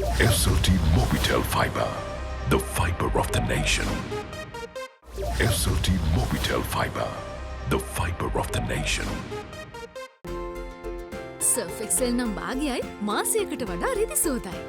SLT Mobitel Fiber, the fiber of the nation. SLT Mobitel Fiber, the fiber of the nation. Surf Excel නම් භාගයයි මාසයකට වඩා රිදි සෝදායි.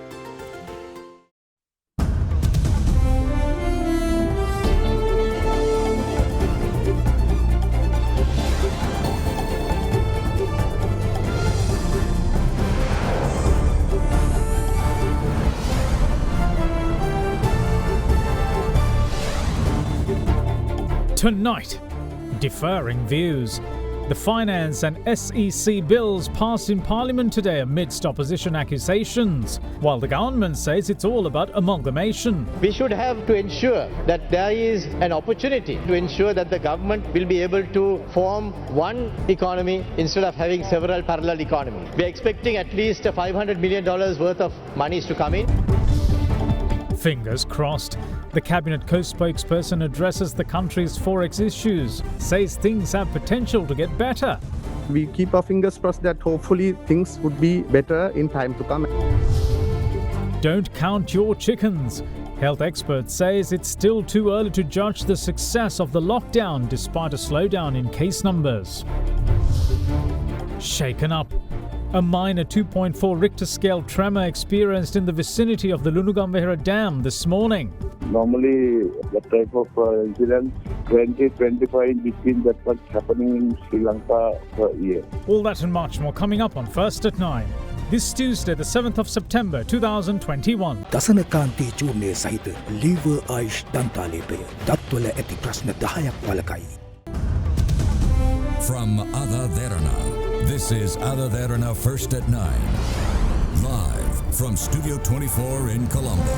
Tonight, differing views. The finance and SEC bills passed in Parliament today amidst opposition accusations, while the government says it's all about amalgamation. We should have to ensure that there is an opportunity to ensure that the government will be able to form one economy instead of having several parallel economies. We are expecting at least $500 million worth of monies to come in. Fingers crossed. The Cabinet co-spokesperson addresses the country's forex issues, says things have potential to get better. We keep our fingers crossed that hopefully things would be better in time to come. Don't count your chickens. Health experts says it's still too early to judge the success of the lockdown despite a slowdown in case numbers. Shaken up. A minor 2.4 Richter scale tremor experienced in the vicinity of the Lunugambehera Dam this morning. Normally, that type of incident, 20-25 in between, that's what's happening in Sri Lanka per year. All that and much more coming up on First at 9. This Tuesday, the 7th of September 2021. දසනකාන්තී චූර්ණය සහිත lever ආයිෂ් දන්තාලේපය දත්වල ඇති ප්‍රශ්න 10ක් වලකයි. From AdaDerana, this is AdaDerana First at 9. Live from Studio 24 in Colombo.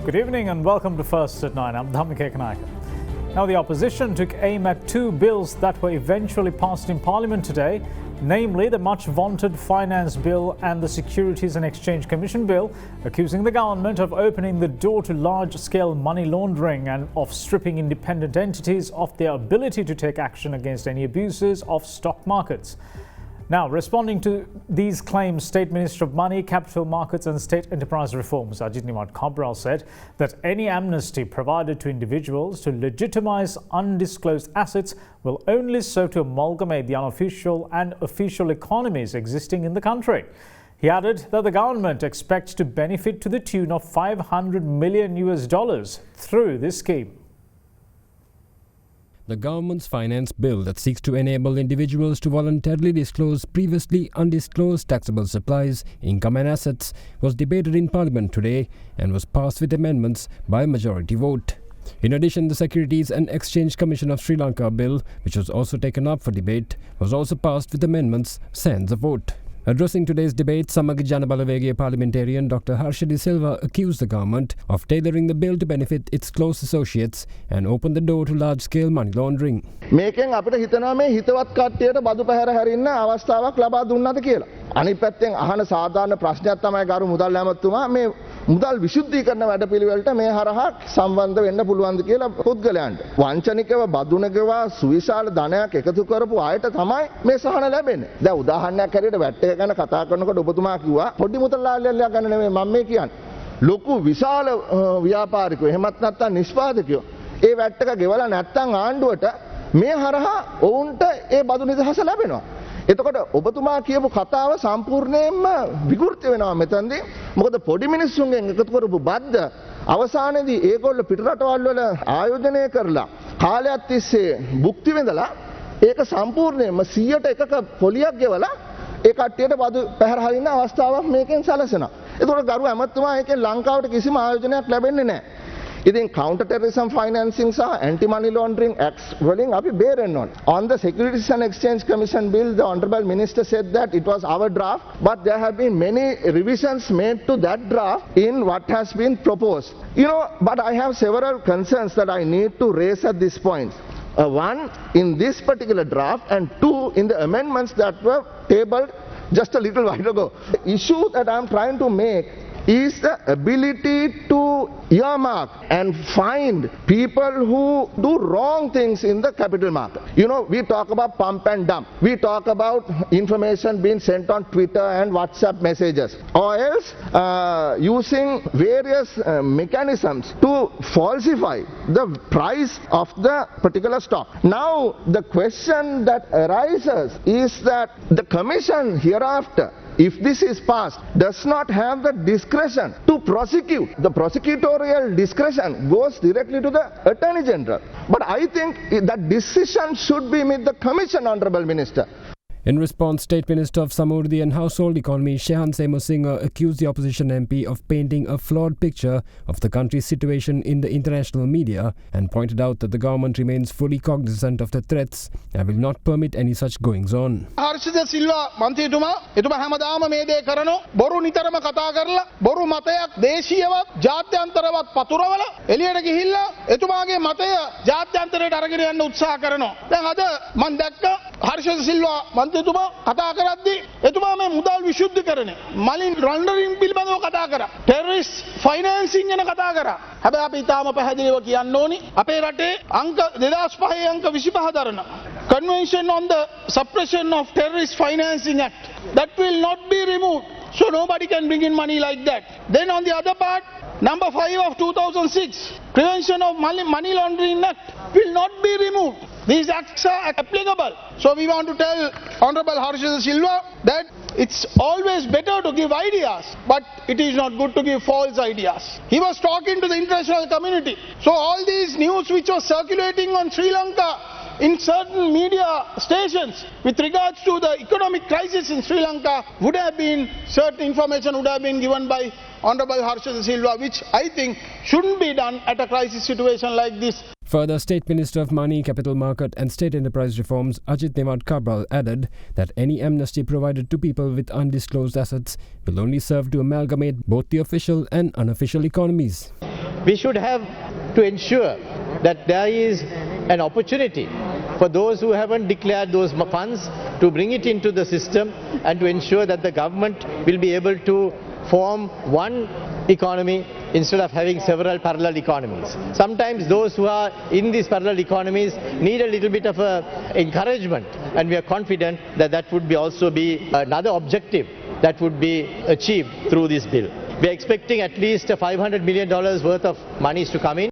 Good evening and welcome to First at 9. I'm Dhammika Kanayaka. Now, the opposition took aim at two bills that were eventually passed in Parliament today, namely the much-vaunted Finance Bill and the Securities and Exchange Commission Bill, accusing the government of opening the door to large-scale money laundering and of stripping independent entities of their ability to take action against any abuses of stock markets. Now, responding to these claims, State Minister of Money, Capital Markets and State Enterprise Reforms, Ajit Nimad Cabral, said that any amnesty provided to individuals to legitimise undisclosed assets will only serve to amalgamate the unofficial and official economies existing in the country. He added that the government expects to benefit to the tune of $500 million through this scheme. The government's finance bill that seeks to enable individuals to voluntarily disclose previously undisclosed taxable supplies, income and assets was debated in Parliament today and was passed with amendments by a majority vote. In addition, the Securities and Exchange Commission of Sri Lanka bill, which was also taken up for debate, was also passed with amendments sans a vote. Addressing today's debate, Samaga Jana Balawegaya parliamentarian Dr. Harsha De Silva accused the government of tailoring the bill to benefit its close associates and open the door to large-scale money laundering. මේකෙන් අපිට හිතනවා මේ හිතවත් කට්ටියට බදු පැහැර හැරින්න අවස්ථාවක් ලබා දුන්නාද කියලා. අනිත් පැත්තෙන් අහන සාධාරණ ප්‍රශ්නයක් තමයි ගරු මුදල් ඇමතුමා මේ මුදල් විශුද්ධීකරණ වැඩපිළිවෙලට මේ හරහා සම්බන්ධ වෙන්න පුළුවන්ද කියලා පුද්ගලයන්ට. වංචනිකව බදුනකවා සුවිශාල ධනයක් එකතු කරපු අයට තමයි මේ සහන ලැබෙන්නේ. දැන් උදාහරණයක් හැටියට වැට් එක ගැන කතා කරනකොට ඔබතුමා කිව්වා පොඩි මුදල්ලාලියක් ගන්න නෙමෙයි මම මේ කියන්නේ. ලොකු විශාල ව්‍යාපාරිකයෝ එහෙමත් නැත්නම් නිෂ්පාදකයෝ ඒ වැට් එක ගෙවලා නැත්නම් ආණ්ඩුවට මේ හරහා ඔවුන්ට ඒ බදු නිදහස ලැබෙනවා. එතකොට ඔබතුමා කියපු කතාව සම්පූර්ණයෙන්ම විකෘති වෙනවා මෙතනදී. මොකද පොඩි මිනිස්සුන්ගෙන් එකතු කරපු බද්ද අවසානයේදී ඒගොල්ලෝ පිටරටවල් වල ආයෝජනය කරලා කාලයක් තිස්සේ භුක්ති විඳලා ඒක සම්පූර්ණයෙන්ම 100ට එකක පොලියක් ගෙවලා ඒ කට්ටියට බදු පැහැර හරින්න අවස්ථාවක් මේකෙන් සැලසෙනවා. එතකොට ගරු ඇමතුමා ඒකෙන් ලංකාවට කිසිම ආයෝජනයක් ලැබෙන්නේ නැහැ. ඉතින් counter terrorism financing සහ anti money laundering acts වලින් අපි බේරෙන්න ඕන. On the Securities and Exchange Commission bill, the honorable minister said that it was our draft, but there have been many revisions made to that draft in what has been proposed. You know, but I have several concerns that I need to raise at this point. One, in this particular draft, and two, in the amendments that were tabled just a little while ago. The issue that I am trying to make is the ability to earmark and find people who do wrong things in the capital market. You know, we talk about pump and dump. We talk about information being sent on Twitter and WhatsApp messages, or else using various mechanisms to falsify the price of the particular stock. Now, the question that arises is that the commission hereafter, if this is passed, does not have the discretion to prosecute. The prosecutorial discretion goes directly to the Attorney General. But I think that decision should be with the Commission, Honourable Minister. In response, State Minister of Samurdhi and Household Economy Shehan Seymour accused the opposition MP of painting a flawed picture of the country's situation in the international media and pointed out that the government remains fully cognizant of the threats and will not permit any such goings-on. Harshada Silva මන්ත්‍රීතුමා එතුමා හැමදාම මේ දේ කරනවා බොරු නිතරම කතා කරලා බොරු මතයක් දේශීයවත් ජාත්‍යන්තරවත් පතුරවල එළියට ගිහිල්ලා එතුමාගේ මතය ජාත්‍යන්තරයට අරගෙන යන්න උත්සාහ කරනවා. දැන් අද මම දැක්ක හර්ෂද සිල්වා මන්ත්‍රීතුමා කතා කරද්දී එතුමා මේ මුදල් විශුද්ධිකරණය මලින් රොන්ඩරින් පිළිබඳව කතා කරා. ටෙරරිස්ට් ෆයිනෑන්සින් ගැන කතා කරා. හැබැයි අපි ඊටාම පැහැදිලිව කියන්න ඕනි අපේ රටේ අංක 2005 අංක 25 දරන Convention on the Suppression of Terrorist Financing Act. That will not be removed. So nobody can bring in money like that. Then on the other part, number 5 of 2006, Prevention of Money Laundering Act will not be removed. These acts are applicable. So we want to tell Honorable Harshada Silva that it's always better to give ideas, but it is not good to give false ideas. He was talking to the international community. So all these news which was circulating on Sri Lanka in certain media stations with regards to the economic crisis in Sri Lanka would have been, certain information would have been given by Honorable Harshada Silva, which I think shouldn't be done at a crisis situation like this. Further, State Minister of Money, Capital Market and State Enterprise Reforms Ajit Newat Cabral added that any amnesty provided to people with undisclosed assets will only serve to amalgamate both the official and unofficial economies. We should have to ensure that there is an opportunity for those who haven't declared those funds to bring it into the system and to ensure that the government will be able to form one economy instead of having several parallel economies. Sometimes those who are in these parallel economies need a little bit of encouragement, and we are confident that that would be also be another objective that would be achieved through this bill. We are expecting at least $500 million worth of monies to come in.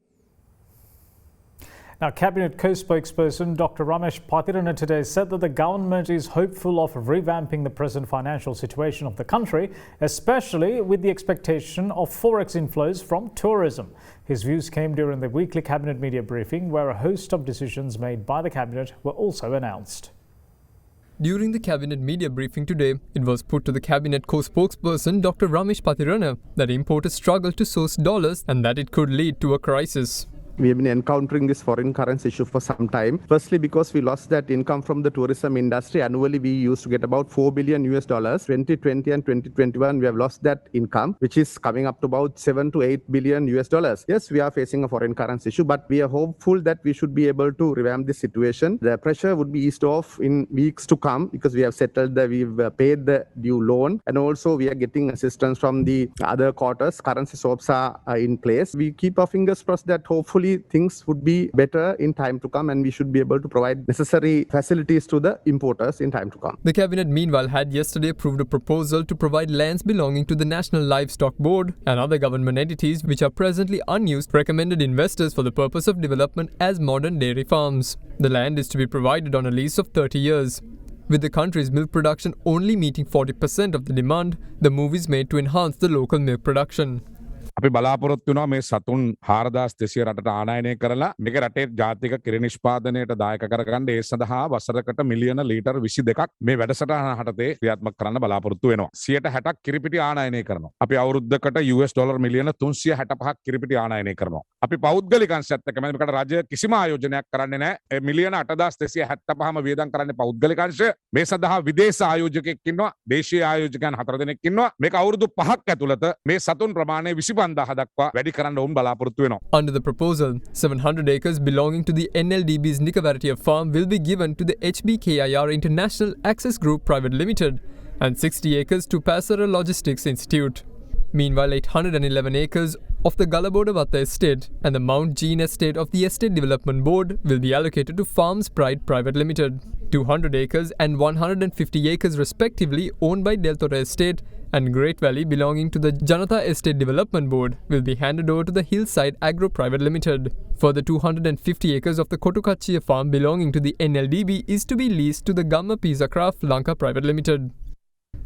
Now, Cabinet co-spokesperson Dr. Ramesh Patirana today said that the government is hopeful of revamping the present financial situation of the country, especially with the expectation of forex inflows from tourism. His views came during the weekly Cabinet media briefing, where a host of decisions made by the Cabinet were also announced. During the Cabinet media briefing today, it was put to the Cabinet co-spokesperson Dr. Ramesh Patirana that importers struggle to source dollars and that it could lead to a crisis. We have been encountering this foreign currency issue for some time. Firstly, because we lost that income from the tourism industry. Annually, we used to get about $4 billion. 2020 and 2021, we have lost that income, which is coming up to about $7 to $8 billion. Yes, we are facing a foreign currency issue, but we are hopeful that we should be able to revamp this situation. The pressure would be eased off in weeks to come because we have settled we've paid the due loan, and also we are getting assistance from the other quarters. Currency swaps are in place. We keep our fingers crossed that hopefully things would be better in time to come, and we should be able to provide necessary facilities to the importers in time to come. The Cabinet meanwhile had yesterday approved a proposal to provide lands belonging to the National Livestock Board and other government entities which are presently unused recommended investors for the purpose of development as modern dairy farms. The land is to be provided on a lease of 30 years. With the country's milk production only meeting 40% of the demand, the move is made to enhance the local milk production. අපි බලාපොරොත්තු වෙනවා මේ සතුන් 4200 රටට ආනයනය කරලා මේක රටේ ජාතික කිරි නිෂ්පාදනයට දායක කරගන්න ඒ සඳහා වසරකට මිලියන ලීටර් 22ක් මේ වැඩසටහන හටතේ ක්‍රියාත්මක කරන්න බලාපොරොත්තු වෙනවා. 160ක් කිරිපිටි ආනයනය කරනවා. අපි අවුරුද්දකට $$ මිලියන 365ක් කිරිපිටි ආනයනය කරනවා. අපි පෞද්ගලික අංශයත් එක්ක මේකට රජය කිසිම ආයෝජනයක් කරන්නේ නැහැ. මිලියන 8275ම වියදම් කරන්නේ පෞද්ගලික අංශය. මේ සඳහා විදේශ ආයෝජකෙක් ඉන්නවා. දේශීය ආයෝජකයන් 4 දෙනෙක් ඉන්නවා. මේක අවුරුදු 5ක් ඇතුළත මේ සතුන් ප්‍රමාණය 25 Under the proposal, 700 acres belonging to the NLDB's Nikavarattiya farm will be given to the HBKIR International Access Group Private Limited and 60 acres to Passara Logistics Institute. Meanwhile, 811 acres of the Galabodavatta estate and the Mount Jean estate of the Estate Development Board will be allocated to Farms Pride Private Limited. 200 acres and 150 acres respectively owned by Deltora Estate and Great Valley belonging to the Janata Estate Development Board will be handed over to the Hillside Agro Private Limited. Further 250 acres of the Kotukachiya farm belonging to the NLDB is to be leased to the Gamma Pisa Craft Lanka Private Limited.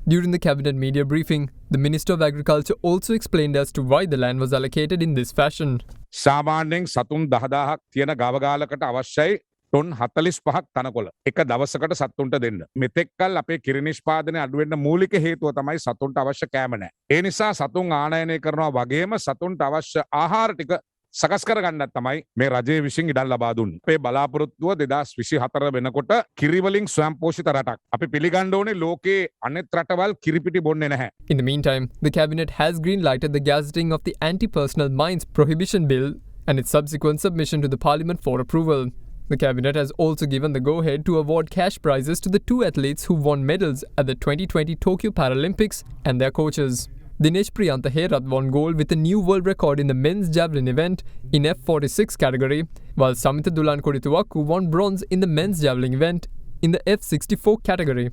During the cabinet media briefing, the Minister of Agriculture also explained as to why the land was allocated in this fashion. සාමාන්‍යයෙන් සතුන් 10,000ක් තියෙන ගවගාලකට අවශ්‍යයි ton 45ක් තනකොළ එක දවසකට සත්තුන්ට දෙන්න. මෙතෙක්කල් අපේ කිරි නිෂ්පාදනය අඩු වෙන්න මූලික හේතුව තමයි සතුන්ට අවශ්‍ය කෑම නැහැ. ඒ නිසා සතුන් ආනයනය කරනවා වගේම සතුන්ට අවශ්‍ය ආහාර ටික සකස් කරගන්නත් තමයි මේ රජය විසින් ඉඩම් ලබා දුන්නේ. අපේ බලාපොරොත්තුව 2024 වෙනකොට කිරි වලින් ස්වයංපෝෂිත රටක්. අපි පිළිගන්න ඕනේ ලෝකේ අනෙක් රටවල් කිරිපිටි බොන්නේ නැහැ. In the meantime, the cabinet has green-lighted the gazetting of the Anti-Personal Mines Prohibition Bill and its subsequent submission to the Parliament for approval. The cabinet has also given the go-ahead to award cash prizes to the two athletes who won medals at the 2020 Tokyo Paralympics and their coaches. Dinesh Priyantha Herath won gold with a new world record in the men's javelin event in F46 category, while Samitha Dulan Kodituwaku won bronze in the men's javelin event in the F64 category.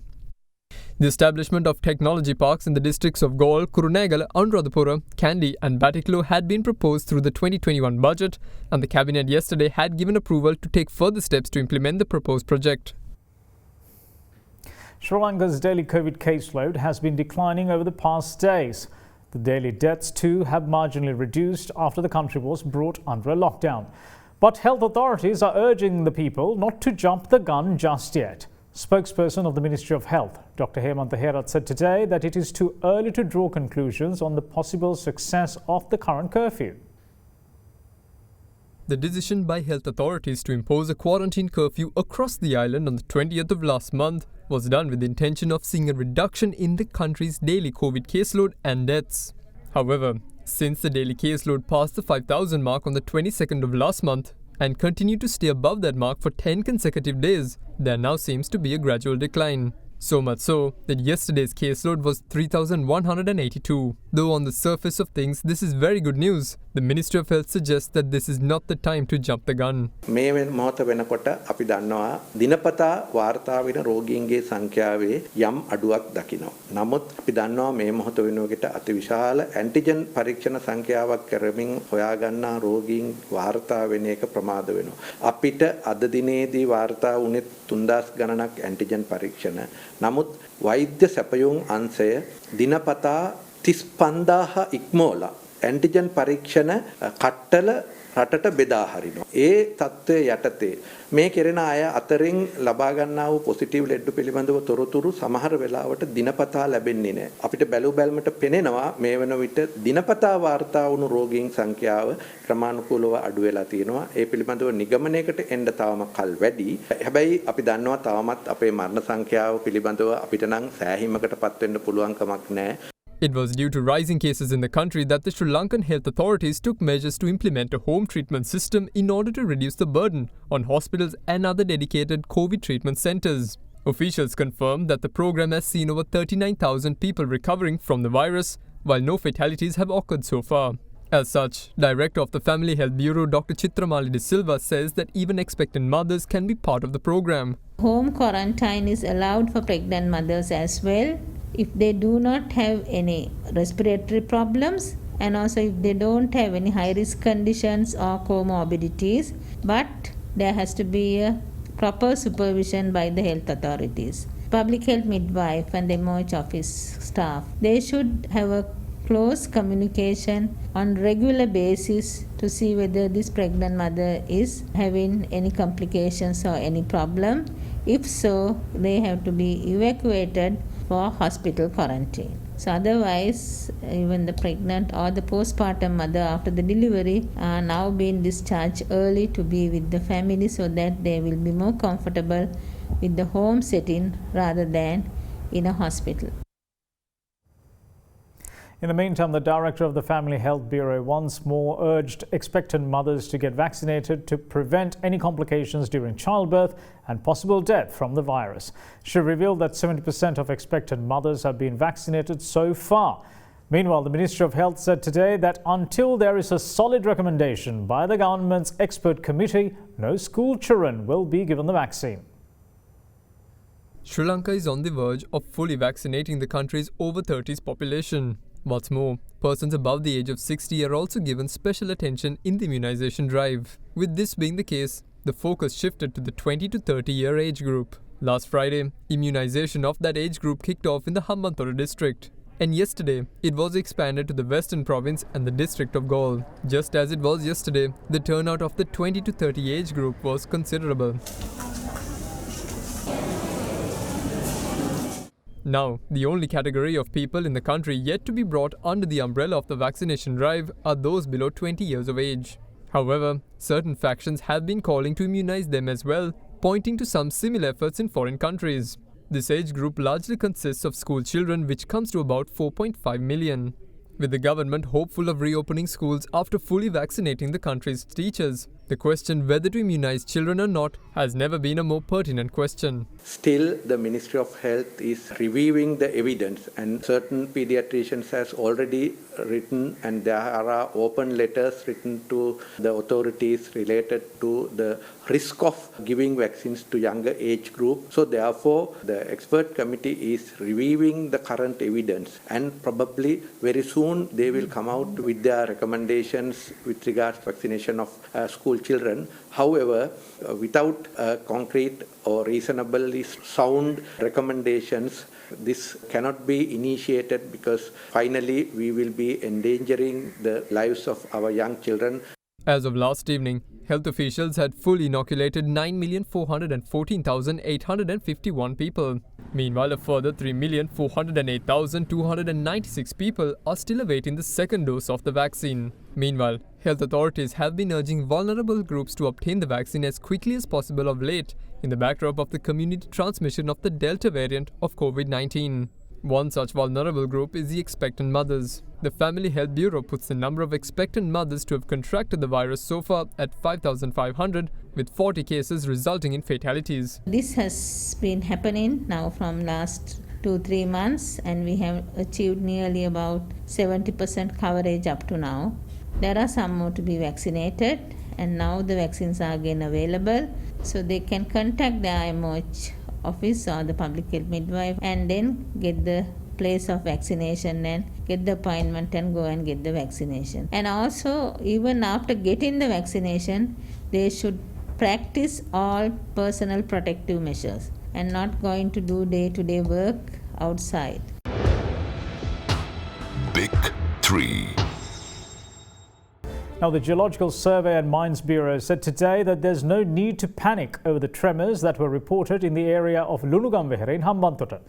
The establishment of technology parks in the districts of Galle, Kurunegala, Anuradhapura, Kandy and Batticaloa had been proposed through the 2021 budget, and the cabinet yesterday had given approval to take further steps to implement the proposed project. Sri Lanka's daily COVID caseload has been declining over the past days. The daily deaths too have marginally reduced after the country was brought under a lockdown. But health authorities are urging the people not to jump the gun just yet. Spokesperson of the Ministry of Health, Dr. Hemantha Herath, said today that it is too early to draw conclusions on the possible success of the current curfew. The decision by health authorities to impose a quarantine curfew across the island on the 20th of last month was done with the intention of seeing a reduction in the country's daily COVID caseload and deaths. However, since the daily caseload passed the 5,000 mark on the 22nd of last month and continued to stay above that mark for 10 consecutive days, there now seems to be a gradual decline. So much so that yesterday's caseload was 3,182. Though on the surface of things, this is very good news. The Ministry of Health suggests that this is not the time to jump the gun. මේ මොහොත වෙනකොට අපි දන්නවා දිනපතා වාර්තා වෙන රෝගීන්ගේ සංඛ්‍යාවේ යම් අඩුවක් දකිනවා. නමුත් අපි දන්නවා මේ මොහොත වෙනකොට අතිවිශාල ඇන්ටිජන් පරීක්ෂණ සංඛ්‍යාවක් කරමින් හොයාගන්නා රෝගීන් වාර්තා වෙන එක ප්‍රමාද වෙනවා. අපිට අද දිනේදී වාර්තා වුණේ 3000 ගණනක් ඇන්ටිජන් පරීක්ෂණ. නමුත් වෛද්‍ය සැපයුම් අංශය දිනපතා 35000 ඉක්මෝලා ඇන්ටිජන් පරීක්ෂණ කට්ටල රටට බෙදා හරිනවා. ඒ තත්ත්වය යටතේ මේ කෙරෙන අය අතරින් ලබා ගන්නා වූ පොසිටිව් ලෙඩ පිළිබඳව තොරතුරු සමහර වෙලාවට දිනපතා ලැබෙන්නේ නැහැ. අපිට බැලු බැලමට පෙනෙනවා මේ වෙන විට දිනපතා වාර්තා වුණු රෝගීන් සංඛ්‍යාව ක්‍රමානුකූලව අඩු වෙලා තියෙනවා. ඒ පිළිබඳව නිගමනයකට එන්න තවම කල් වැඩි. හැබැයි අපි දන්නවා තවමත් අපේ මරණ සංඛ්‍යාව පිළිබඳව අපිට නම් සෑහීමකටපත් වෙන්න පුළුවන් කමක් නැහැ. It was due to rising cases in the country that the Sri Lankan health authorities took measures to implement a home treatment system in order to reduce the burden on hospitals and other dedicated COVID treatment centres. Officials confirmed that the program has seen over 39,000 people recovering from the virus, while no fatalities have occurred so far. As such, Director of the Family Health Bureau Dr. Chitramali De Silva says that even expectant mothers can be part of the program. Home quarantine is allowed for pregnant mothers as well if they do not have any respiratory problems and also if they don't have any high risk conditions or comorbidities, but there has to be a proper supervision by the health authorities. Public health midwife and the MOH office staff, they should have a close communication on regular basis to see whether this pregnant mother is having any complications or any problem. If so, they have to be evacuated for hospital quarantine. So otherwise, even the pregnant or the postpartum mother after the delivery are now being discharged early to be with the family so that they will be more comfortable with the home setting rather than in a hospital. In the meantime, the Director of the Family Health Bureau once more urged expectant mothers to get vaccinated to prevent any complications during childbirth and possible death from the virus. She revealed that 70% of expectant mothers have been vaccinated so far. Meanwhile, the Ministry of Health said today that until there is a solid recommendation by the government's expert committee, no school children will be given the vaccine. Sri Lanka is on the verge of fully vaccinating the country's over 30s population. What's more, persons above the age of 60 are also given special attention in the immunization drive. With this being the case, the focus shifted to the 20 to 30-year age group. Last Friday, immunization of that age group kicked off in the Hambantota district. And yesterday, it was expanded to the Western Province and the District of Galle. Just as it was yesterday, the turnout of the 20 to 30 age group was considerable. Now, the only category of people in the country yet to be brought under the umbrella of the vaccination drive are those below 20 years of age. However, certain factions have been calling to immunize them as well, pointing to some similar efforts in foreign countries. This age group largely consists of school children, which comes to about 4.5 million. With the government hopeful of reopening schools after fully vaccinating the country's teachers, the question whether to immunize children or not has never been a more pertinent question. Still, the Ministry of Health is reviewing the evidence, and certain pediatricians has already written, and there are open letters written to the authorities related to the risk of giving vaccines to younger age group. So therefore, the expert committee is reviewing the current evidence, and probably very soon they will come out with their recommendations with regards to vaccination of school children. However, without concrete or reasonably sound recommendations, this cannot be initiated, because finally we will be endangering the lives of our young children. As of last evening, health officials had fully inoculated 9,414,851 people. Meanwhile, a further 3,408,296 people are still awaiting the second dose of the vaccine. Meanwhile, health authorities have been urging vulnerable groups to obtain the vaccine as quickly as possible of late, in the backdrop of the community transmission of the Delta variant of COVID-19. One such vulnerable group is the expectant mothers. The Family Health Bureau puts the number of expectant mothers to have contracted the virus so far at 5,500, with 40 cases resulting in fatalities. This has been happening now from last 2-3 months, and we have achieved nearly about 70% coverage up to now. There are some more to be vaccinated, and now the vaccines are again available, so they can contact the IMOH office or the public health midwife and then get the place of vaccination and get the appointment and go and get the vaccination. And also, even after getting the vaccination, they should practice all personal protective measures and not going to do day-to-day work outside. Big 3. Now, the Geological Survey and Mines Bureau said today that there's no need to panic over the tremors that were reported in the area of Lunugamwehera in Hambantota.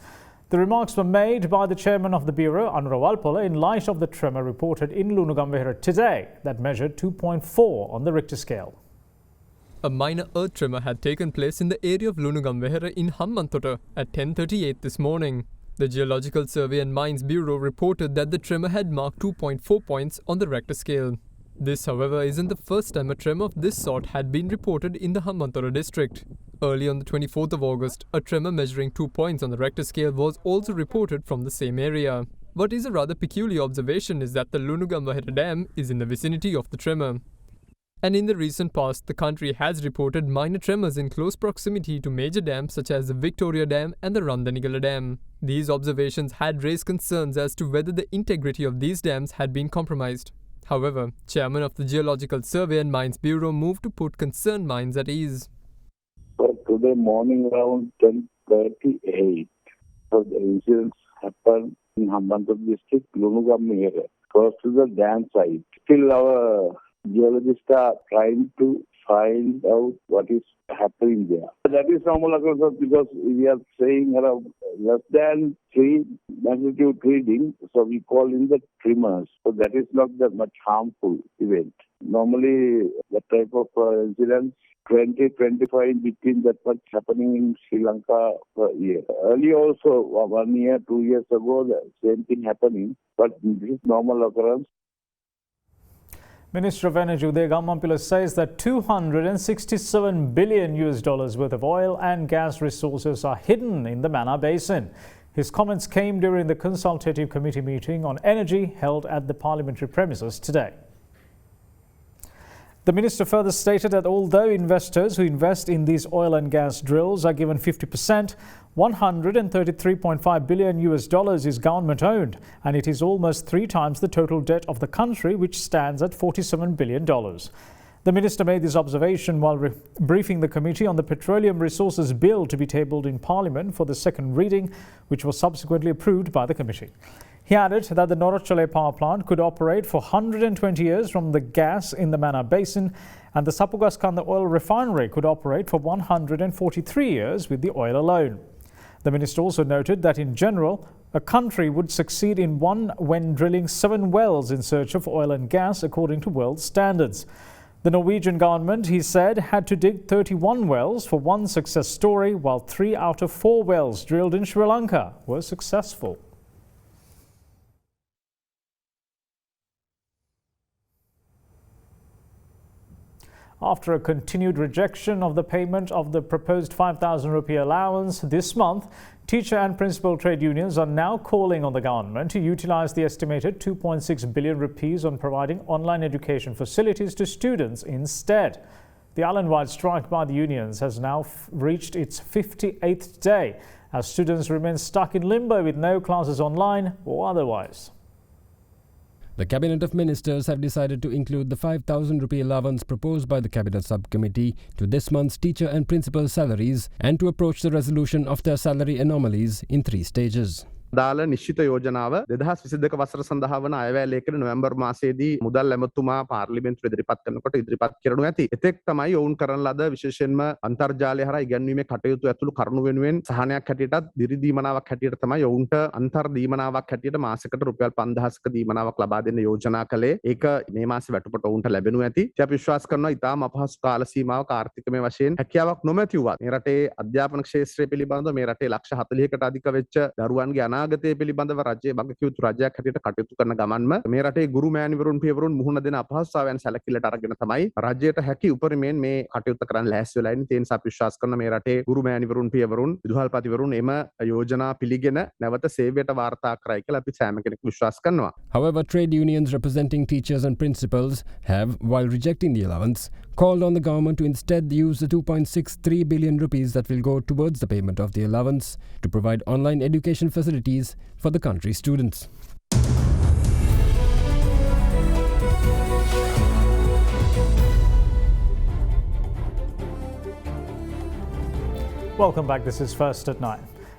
The remarks were made by the chairman of the Bureau, Anura Walpola, in light of the tremor reported in Lunugamwehera today that measured 2.4 on the Richter scale. A minor earth tremor had taken place in the area of Lunugamwehera in Hambantota at 10:38 this morning. The Geological Survey and Mines Bureau reported that the tremor had marked 2.4 points on the Richter scale. This, however, isn't the first time a tremor of this sort had been reported in the Hambantota district. Early on the 24th of August, a tremor measuring 2 points on the Richter scale was also reported from the same area. What is a rather peculiar observation is that the Lunugamwehera Dam is in the vicinity of the tremor. And in the recent past, the country has reported minor tremors in close proximity to major dams such as the Victoria Dam and the Randanigala Dam. These observations had raised concerns as to whether the integrity of these dams had been compromised. However, chairman of the Geological Survey and Mines Bureau moved to put concerned minds at ease. So today morning around 10:38, so the incidents happened in Hambantota district, Lunugamwehera, close to the dam site. Still our geologists are trying to find out what is happening there. That is normal occurrence because we are saying around less than 3 magnitude reading, so we call in the tremors. So that is not that much harmful event. Normally, that type of incidents, 20-25 in between, that much happening in Sri Lanka per year. Earlier also, 1 year, 2 years ago, the same thing happening, but this is normal occurrence. Minister of Energy Uday Gammampila says that $267 billion worth of oil and gas resources are hidden in the Mannar Basin. His comments came during the Consultative Committee meeting on energy held at the parliamentary premises today. The minister further stated that although investors who invest in these oil and gas drills are given 50%, $133.5 billion is government owned, and it is almost 3 times the total debt of the country, which stands at $47 billion. The minister made this observation while briefing the committee on the Petroleum Resources Bill to be tabled in Parliament for the second reading, which was subsequently approved by the committee. He added that the Norachale power plant could operate for 120 years from the gas in the Mana Basin, and the Sapugaskanda oil refinery could operate for 143 years with the oil alone. The minister also noted that in general, a country would succeed in one when drilling 7 wells in search of oil and gas according to world standards. The Norwegian government, he said, had to dig 31 wells for one success story, while 3 out of 4 wells drilled in Sri Lanka were successful. After a continued rejection of the payment of the proposed 5,000 rupee allowance this month, teacher and principal trade unions are now calling on the government to utilise the estimated 2.6 billion rupees on providing online education facilities to students instead. The island-wide strike by the unions has now reached its 58th day, as students remain stuck in limbo with no classes online or otherwise. The Cabinet of Ministers have decided to include the 5,000 rupee allowance proposed by the Cabinet Subcommittee to this month's teacher and principal salaries and to approach the resolution of their salary anomalies in 3 stages. දාල නිශ්චිත යෝජනාව 2022 වසර සඳහා වන අයවැය ලේඛන නොවැම්බර් මාසයේදී මුදල් ඇමතුමා පාර්ලිමේන්තුවේ ඉදිරිපත් කරනකොට ඉදිරිපත් කරනු ඇති. එතෙක් තමයි ඔවුන් කරන ලද විශේෂයෙන්ම අන්තර්ජාලය හරහා ඉගැන්වීමේ කටයුතු ඇතුළු කරුණු වෙනුවෙන් සහනයක් හැටියටත් දිරි දීමනාවක් හැටියට තමයි ඔවුන්ට අන්තර් දීමනාවක් හැටියට මාසයකට රුපියල් 5000ක දීමනාවක් ලබා දෙන්න යෝජනා කළේ. ඒක මේ මාසෙ වැටුපට ඔවුන්ට ලැබෙනු ඇති. ඉතින් අපි විශ්වාස කරනවා ඉතාම අපහසු කාල සීමාවක ආර්ථිකමය වශයෙන් හැකියාවක් නොමැති වුවත් මේ රටේ අධ්‍යාපන ක්ෂේත්‍රය පිළිබඳව මේ රටේ ලක්ෂ 40කට අධික වෙච්ච දරුවන්ගේ අනාගතය පිළිබඳව රජයේ වගකීතු රජයක් හැටියට කටයුතු කරන ගමන්ම මේ රටේ ගුරු මෑණිවරුන් පියවරුන් මුහුණ දෙන අපහසුතාවයන් සැලකිල්ලට අරගෙන තමයි රජයට හැකි උපරිමයෙන් මේ කටයුත්ත කරන්න ලෑස්ති වෙලා ඉන්නේ. ඒ නිසා අපි විශ්වාස කරන මේ රටේ ගුරු මෑණිවරුන් පියවරුන් විදුහල්පතිවරුන් එම යෝජනා පිළිගෙන නැවත සේවයට වාර්තා කරයි කියලා අපි සෑම කෙනෙක් විශ්වාස කරනවා. However, trade unions representing teachers and principals have, while rejecting the allowance, called on the government to instead use the 2.63 billion rupees that will go towards the payment of the allowance to provide online education facilities for the country's students. Welcome back. This is First at 9.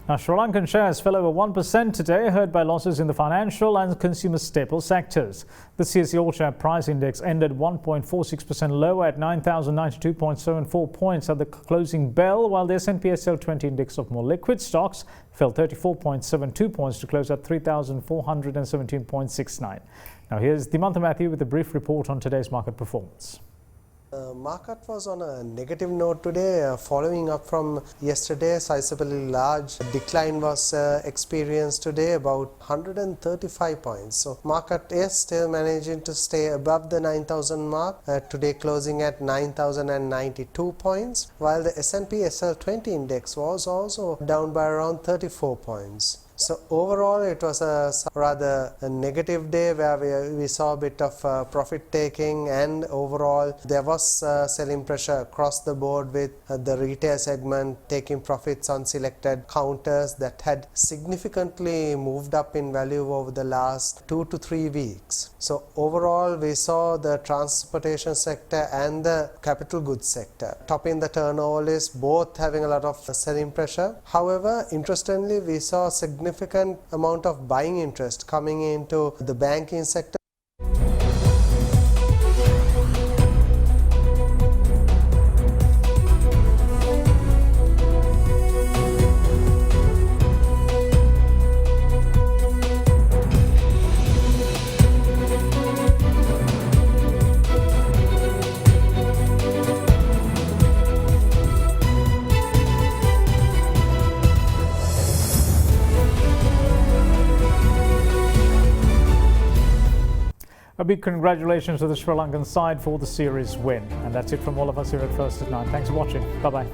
Now, Sri Lankan shares fell over 1% today, hurt by losses in the financial and consumer staple sectors. The CSE All Share Price Index ended 1.46% lower at 9,092.74 points at the closing bell, while the S&P SL20 Index of more liquid stocks fell 34.72 points to close at 3,417.69. Now, here's Dimantha Matthew with a brief report on today's market performance. The market was on a negative note today, following up from yesterday. Sizably large decline was experienced today, about 135 points. So market is still managing to stay above the 9,000 mark, today closing at 9,092 points, while the S&P SL20 index was also down by around 34 points. So overall it was a rather a negative day where we saw a bit of profit taking, and overall there was selling pressure across the board with the retail segment taking profits on selected counters that had significantly moved up in value over the last 2 to 3 weeks. So overall we saw the transportation sector and the capital goods sector topping the turnover list, both having a lot of selling pressure. However, interestingly, we saw significant amount of buying interest coming into the banking sector. A big congratulations to the Sri Lankan side for the series win. And that's it from all of us here at First at 9. Thanks for watching. Bye-bye.